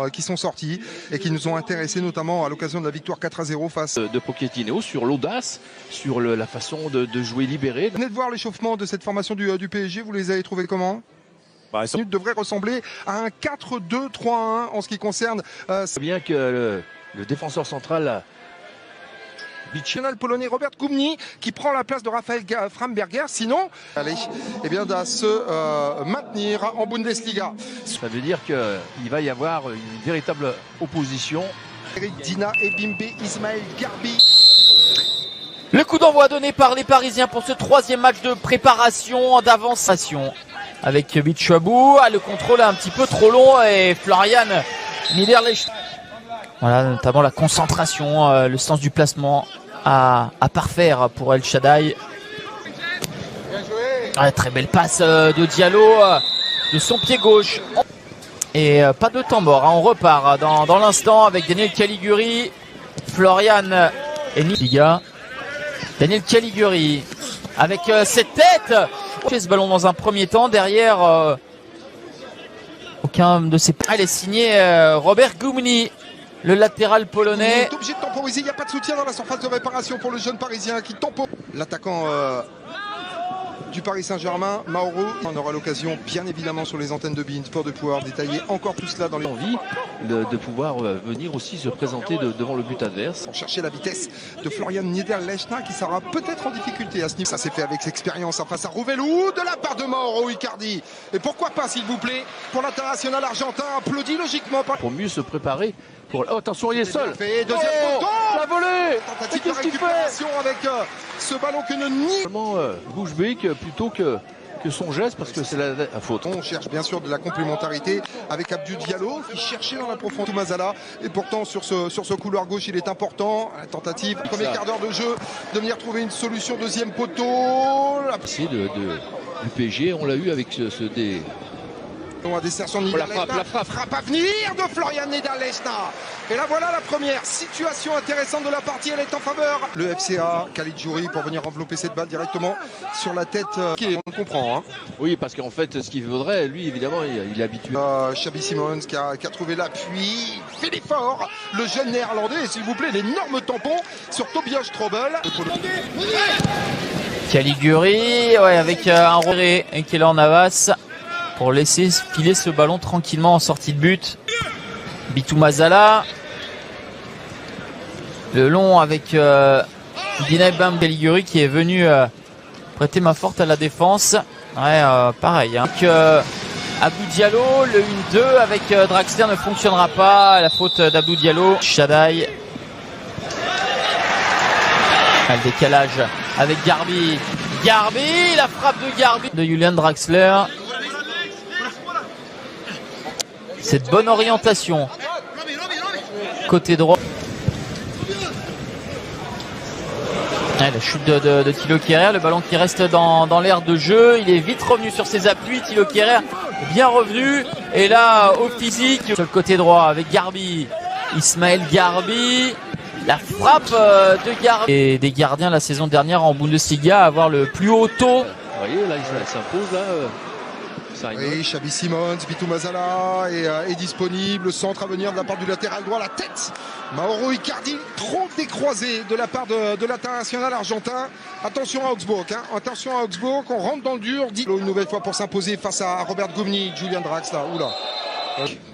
qui sont sortis et qui nous ont intéressés, notamment à l'occasion de la victoire 4-0 face de Pochettino, sur l'audace, sur la façon de jouer libéré. Vous venez de voir l'échauffement de cette formation du PSG, vous les avez trouvés comment? Ça devrait ressembler à un 4-2-3-1 en ce qui concerne. C'est bien que le défenseur central national polonais Robert Gumny qui prend la place de Raphaël Framberger, sinon allez, eh bien, doit se maintenir en Bundesliga. Ça veut dire qu'il va y avoir une véritable opposition. Eric Dina et Bimbe Ismaël Garbi. Le coup d'envoi donné par les Parisiens pour ce troisième match de préparation d'avancement avec Bichabou. Le contrôle un petit peu trop long et Florian Niederlechner. Voilà, notamment la concentration, le sens du placement à parfaire pour El Shaddai. Très belle passe de Diallo de son pied gauche. Et pas de temps mort, on repart dans l'instant avec Daniel Caligiuri, Florian et Liga. Daniel Caligiuri avec cette tête. Ce ballon dans un premier temps, derrière aucun de ses... Elle est signée Robert Gumny, le latéral polonais. Il est obligé de temporiser, il n'y a pas de soutien dans la surface de réparation pour le jeune parisien qui temporise. L'attaquant du Paris Saint-Germain, Mauro. On aura l'occasion, bien évidemment, sur les antennes de beIN Sport de pouvoir détailler encore tout cela dans les envies de pouvoir venir aussi se présenter devant le but adverse. Pour chercher la vitesse de Florian Niederlechner qui sera peut-être en difficulté à ce niveau. Ça s'est fait avec expérience face à Rouvelou de la part de Mauro Icardi. Et pourquoi pas, s'il vous plaît, pour l'international argentin, applaudi logiquement par... Pour mieux se préparer. Oh, attention, il est seul. Fait, deuxième poteau, la volée. Tentative de récupération avec ce ballon que ne nie. Bouge Brick plutôt que son geste, parce que c'est la faute. On cherche bien sûr de la complémentarité avec Abdou Diallo qui cherchait dans la profondeur Mazala, et pourtant sur ce couloir gauche il est important. La tentative, premier quart d'heure de jeu, de venir trouver une solution, deuxième poteau. C'est du PSG, on l'a eu avec des... La frappe à venir de Florian Niederlechner. Et là voilà la première situation intéressante de la partie, elle est en faveur. Le FCA, Caligiuri pour venir envelopper cette balle directement sur la tête. On le comprend. Hein. Oui, parce qu'en fait, ce qu'il faudrait, lui évidemment, il est habitué. Xabi Simons qui a trouvé l'appui. Philippe Fort, le jeune néerlandais, et s'il vous plaît, l'énorme tampon sur Tobias Strobel. Caligiuri, avec un relais et Keylor Navas. Pour laisser filer ce ballon tranquillement en sortie de but. Bitou Mazala. Le long avec Dinaï Bam Caligiuri qui est venu prêter main forte à la défense. Pareil. Hein. Abdou Diallo, le 1-2 avec Draxler ne fonctionnera pas. La faute d'Abdou Diallo. Shaddai. Le décalage avec Garbi. Garbi, la frappe de Garbi. De Julian Draxler. Cette bonne orientation côté droit. La chute de Thilo Kehrer, le ballon qui reste dans l'aire de jeu, il est vite revenu sur ses appuis. Thilo Kehrer bien revenu, et là au physique sur le côté droit avec Garbi, Ismaël Garbi, la frappe de Garbi. Et des gardiens la saison dernière en Bundesliga à avoir le plus haut taux. Vous voyez là, il s'impose là. Oui, Xabi Simons, Bitou Mazala est disponible. Le centre à venir de la part du latéral droit, la tête. Mauro Icardi, trop décroisé de la part de l'international argentin. Attention à Augsbourg, hein. Attention à Augsbourg, on rentre dans le dur. Une nouvelle fois pour s'imposer face à Robert Gumny, Julian Draxler. Oula.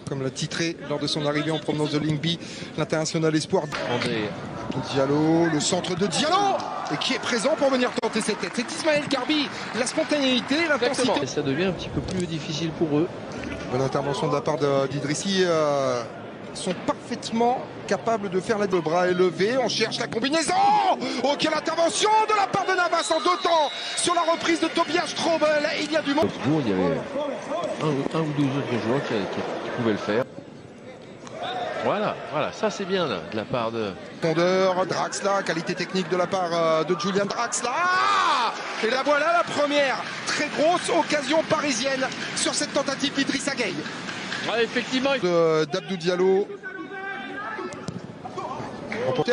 Comme l'a titré lors de son arrivée en provenance de Lyngby, l'international espoir. André Diallo, le centre de Diallo, et qui est présent pour venir tenter cette tête. C'est Ismaël Garbi, la spontanéité, l'intensité. Et ça devient un petit peu plus difficile pour eux. Bonne intervention de la part d'Idrissi. Sont parfaitement capables de faire la deux bras élevés. On cherche la combinaison. Oh, quelle intervention de la part de Navas en deux temps sur la reprise de Tobias Strobel. Il y a du monde. Il y avait un ou deux autres joueurs qui pouvaient le faire. Voilà, ça c'est bien là, de la part de... Draxler, qualité technique de la part de Julian Draxler. Et là voilà la première très grosse occasion parisienne sur cette tentative d'Idrissa Gueye. Effectivement. D'Abdou Diallo.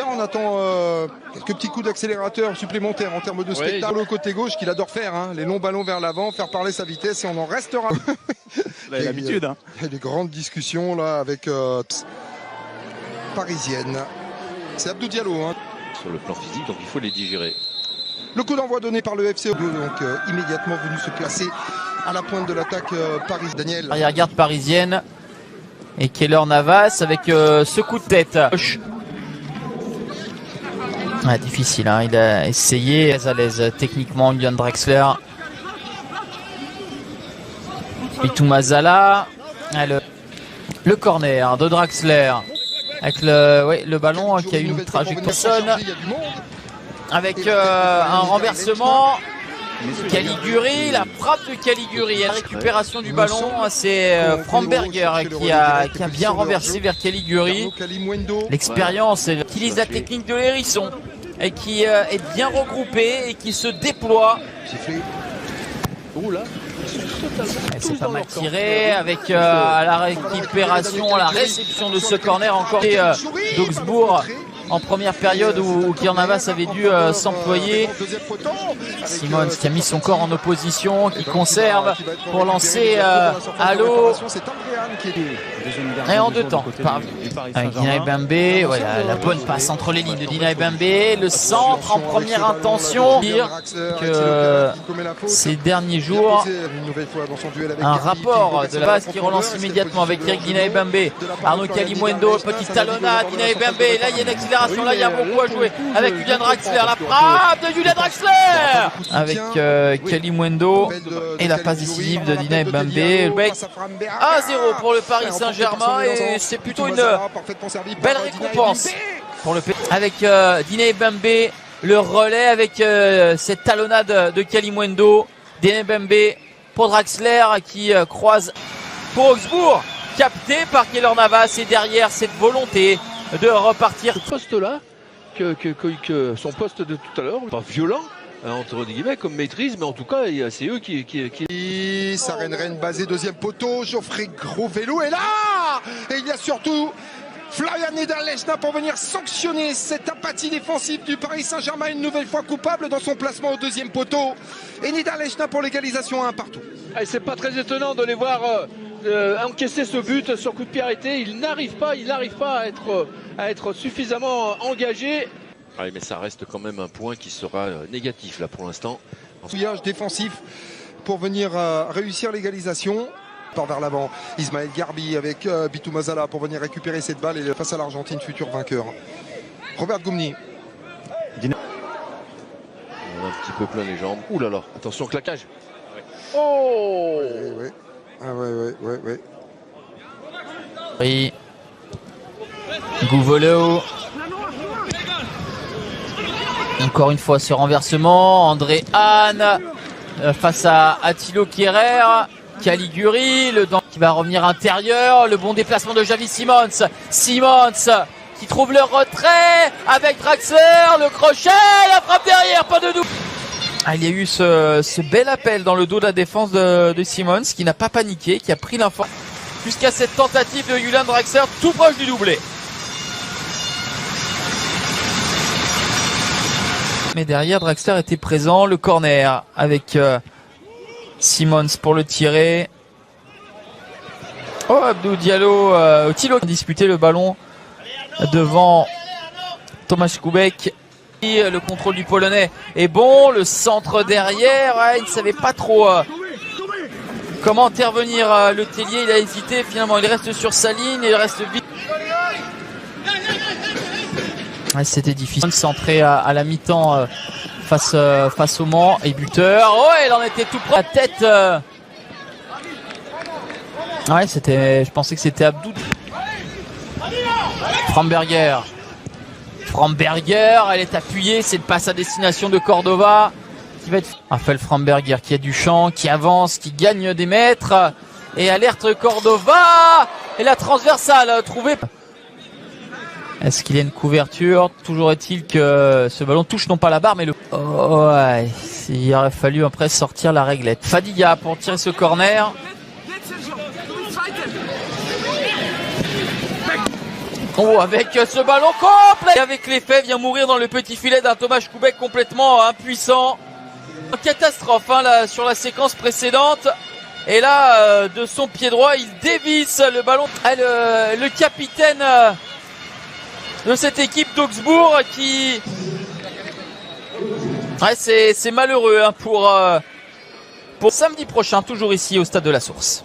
On attend quelques petits coups d'accélérateur supplémentaires en termes de spectacle. Le côté gauche qu'il adore faire, hein, les longs ballons vers l'avant, faire parler sa vitesse, et on en restera. l'habitude. Il y a des grandes discussions là avec parisienne. C'est Abdou Diallo. Sur le plan physique, donc il faut les digérer. Le coup d'envoi donné par le FC, donc immédiatement venu se placer à la pointe de l'attaque Paris. Daniel. Arrière-garde parisienne. Et Keylor Navas avec ce coup de tête. Ah, difficile, hein. Il a essayé. À l'aise techniquement, Julian Draxler. Bitou Mazala. Ah, le corner de Draxler. Avec le ballon qui a eu une trajectoire. Avec un renversement. Caliguri, la frappe de Caliguri, la récupération du ballon, c'est Framberger qui a bien renversé vers Caliguri. L'expérience, il utilise la technique de l'hérisson et qui est bien regroupé et qui se déploie. C'est pas mal tiré avec à la récupération, la réception de ce corner encore d'Augsbourg. En première période où Keylor Navas avait dû s'employer. Simons qui a mis son corps en opposition, qui conserve pour lancer à l'eau. Et en deux temps. Avec Dina Ebembe, voilà, la bonne passe entre les lignes de Dina Ebembe. Le centre en première intention. Dire que ces derniers jours, un rapport de la base qui relance immédiatement avec Eric Dina Ebembe. Arnaud Kalimuendo, petite talonnade, Dina Ebembe. Là, il y a une accélération. Là, il y a beaucoup à jouer avec Julian Draxler. La frappe de Julian Draxler avec Kalimuendo et la passe décisive de Dina Ebembe. 1-0 pour le Paris Saint-Germain et c'est plutôt une belle récompense pour le PSG. Avec Dina Ebembe, le relais avec cette talonnade de Kalimuendo. Dina Ebembe pour Draxler qui croise pour Augsbourg, capté par Keylor Navas et derrière cette volonté de repartir. Ce poste-là, que son poste de tout à l'heure, pas violent, entre guillemets, comme maîtrise, mais en tout cas, c'est eux qui... Saren basé deuxième poteau, Geoffrey Gros-Vélo est là. Et il y a surtout Florian Niederlechner pour venir sanctionner cette apathie défensive du Paris Saint-Germain, une nouvelle fois coupable dans son placement au deuxième poteau. Et Niederlechner pour l'égalisation à 1 partout. Et c'est pas très étonnant de les voir encaisser ce but sur coup de pied arrêté. Il n'arrive pas à être suffisamment engagé. Ouais, mais ça reste quand même un point qui sera négatif là pour l'instant. Fouillage défensif pour venir réussir l'égalisation. Part vers l'avant, Ismaël Garbi avec Bitou Mazala pour venir récupérer cette balle et face à l'Argentine, futur vainqueur. Robert Goumny. On a un petit peu plein les jambes. Ouh là là, attention claquage. Ouais. Oh ouais. Ah ouais. Oui. Gouvolo. Encore une fois ce renversement. André Hahn face à Attilo Kehrer. Caliguri, le dent qui va revenir intérieur. Le bon déplacement de Xavi Simons. Simons qui trouve le retrait avec Draxler. Le crochet, la frappe derrière, pas de doute. Il y a eu ce bel appel dans le dos de la défense de Simons qui n'a pas paniqué, qui a pris l'info jusqu'à cette tentative de Julian Draxler tout proche du doublé. Mais derrière, Draxler était présent, le corner avec Simons pour le tirer. Oh, Abdou Diallo, Thilo a disputé le ballon devant Tomasz Kubek. Le contrôle du Polonais est bon, le centre derrière, il ne savait pas trop comment intervenir. Le Tellier, il a hésité, finalement il reste sur sa ligne, il reste vite. C'était difficile de centrer à la mi-temps face au Mans et buteur. Oh, il en était tout près. La tête. Ouais, je pensais que c'était Abdou. Framberger, elle est appuyée, c'est une passe à destination de Cordova qui va être Raphaël Framberger qui a du champ, qui avance, qui gagne des mètres et alerte Cordova et la transversale trouvée. Est-ce qu'il y a une couverture? Toujours est-il que ce ballon touche non pas la barre mais le... Oh, ouais, il aurait fallu après sortir la réglette. Fadiga pour tirer ce corner. Oh, avec ce ballon complet, avec l'effet, vient mourir dans le petit filet d'un Tomasz Kubek complètement impuissant. Catastrophe là, sur la séquence précédente. Et là, de son pied droit, il dévisse le ballon. Le capitaine de cette équipe d'Augsbourg qui... Ouais, c'est malheureux hein, pour samedi prochain, toujours ici au Stade de la Source.